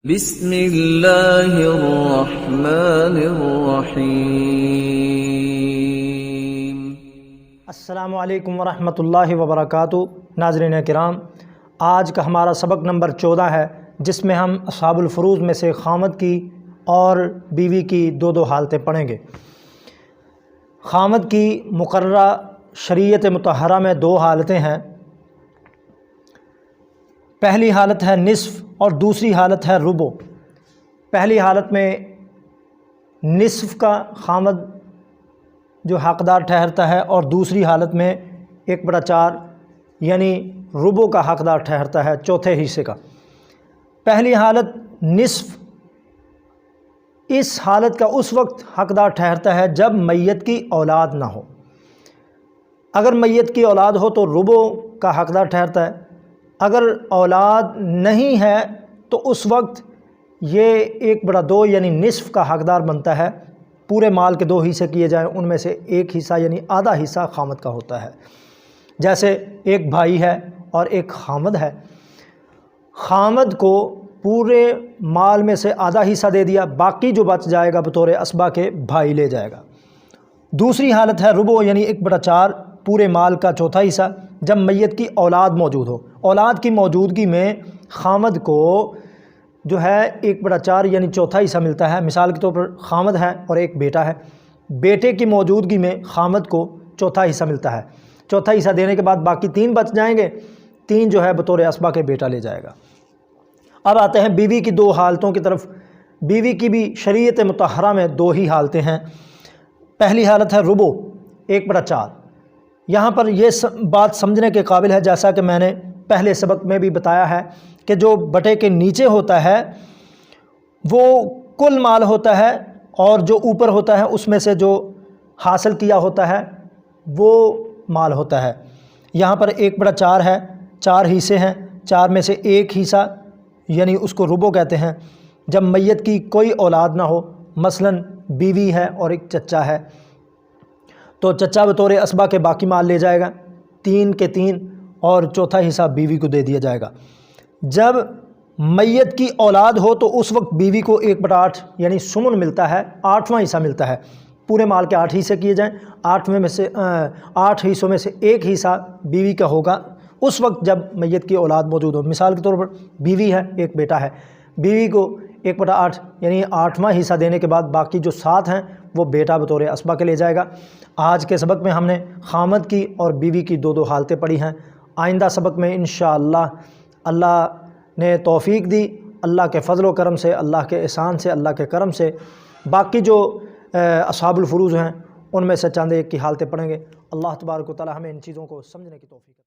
بسم اللہ الرحمن الرحیم۔ السلام علیکم ورحمۃ اللہ وبرکاتہ۔ ناظرین کرام، آج کا ہمارا سبق نمبر 14 ہے، جس میں ہم اصحاب الفروض میں سے خامد کی اور بیوی کی دو حالتیں پڑھیں گے۔ خامد کی مقررہ شریعت مطہرہ میں دو حالتیں ہیں۔ پہلی حالت ہے نصف اور دوسری حالت ہے ربع۔ پہلی حالت میں نصف کا خامد جو حقدار ٹھہرتا ہے، اور دوسری حالت میں 1/4 یعنی ربع کا حقدار ٹھہرتا ہے، چوتھے حصے کا۔ پہلی حالت نصف، اس حالت کا اس وقت حقدار ٹھہرتا ہے جب میت کی اولاد نہ ہو۔ اگر میت کی اولاد ہو تو ربع کا حقدار ٹھہرتا ہے، اگر اولاد نہیں ہے تو اس وقت یہ 1/2 یعنی نصف کا حقدار بنتا ہے۔ پورے مال کے 2 حصے کیے جائیں، ان میں سے ایک حصہ یعنی آدھا حصہ خامد کا ہوتا ہے۔ جیسے ایک بھائی ہے اور ایک خامد ہے، خامد کو پورے مال میں سے آدھا حصہ دے دیا، باقی جو بچ جائے گا بطور اسبہ کے بھائی لے جائے گا۔ دوسری حالت ہے ربع یعنی 1/4 پورے مال کا چوتھا حصہ، جب میت کی اولاد موجود ہو۔ اولاد کی موجودگی میں خامد کو جو ہے 1/4 یعنی چوتھا حصہ ملتا ہے۔ مثال کے طور پر خامد ہے اور ایک بیٹا ہے، بیٹے کی موجودگی میں خامد کو چوتھا حصہ ملتا ہے۔ چوتھا حصہ دینے کے بعد باقی 3 بچ جائیں گے، 3 جو ہے بطور اسبہ کے بیٹا لے جائے گا۔ اب آتے ہیں بیوی کی 2 حالتوں کی طرف۔ بیوی کی بھی شریعت مطہرہ میں 2 ہی حالتیں ہیں۔ پہلی حالت ہے ربع 1/4۔ یہاں پر یہ بات سمجھنے کے قابل ہے، جیسا کہ میں نے پہلے سبق میں بھی بتایا ہے کہ جو بٹے کے نیچے ہوتا ہے وہ کل مال ہوتا ہے، اور جو اوپر ہوتا ہے اس میں سے جو حاصل کیا ہوتا ہے وہ مال ہوتا ہے۔ یہاں پر 1/4 ہے، 4 حصے ہیں، 4 میں سے ایک حصہ یعنی اس کو ربع کہتے ہیں۔ جب میت کی کوئی اولاد نہ ہو، مثلاً بیوی ہے اور ایک چچا ہے، تو چچا بطور اسبہ کے باقی مال لے جائے گا، 3 کے 3، اور چوتھا حصہ بیوی کو دے دیا جائے گا۔ جب میت کی اولاد ہو تو اس وقت بیوی کو 1/8 یعنی سمن ملتا ہے، 8واں حصہ ملتا ہے۔ پورے مال کے 8 حصے کیے جائیں، 8 حصوں میں سے ایک حصہ بیوی کا ہوگا اس وقت جب میت کی اولاد موجود ہو۔ مثال کے طور پر بیوی ہے، ایک بیٹا ہے، بیوی کو 1/8 یعنی 8واں حصہ دینے کے بعد باقی جو 7 ہیں وہ بیٹا بطور اسبہ کے لے جائے گا۔ آج کے سبق میں ہم نے خامد کی اور بیوی کی 2 حالتیں پڑھی ہیں۔ آئندہ سبق میں انشاءاللہ اللہ نے توفیق دی، اللہ کے فضل و کرم سے، اللہ کے احسان سے، اللہ کے کرم سے باقی جو اصحاب الفروض ہیں ان میں سے چند ایک کی حالتیں پڑھیں گے۔ اللہ تبارک و تعالی ہمیں ان چیزوں کو سمجھنے کی توفیق دے۔